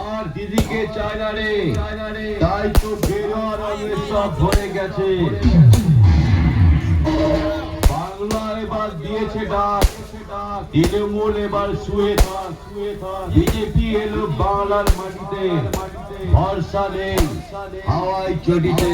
আর দিদিকে চায় না রে, তাই তো গেরুয়া রঙের সব ভরে গেছে। বাংলা এবার দিয়েছে ডাক, তৃণমূল এবার শুয়ে থাক। বিজেপি এলো বাংলার মাটিতে, ভরসা নেই হাওয়ায় চটিতে।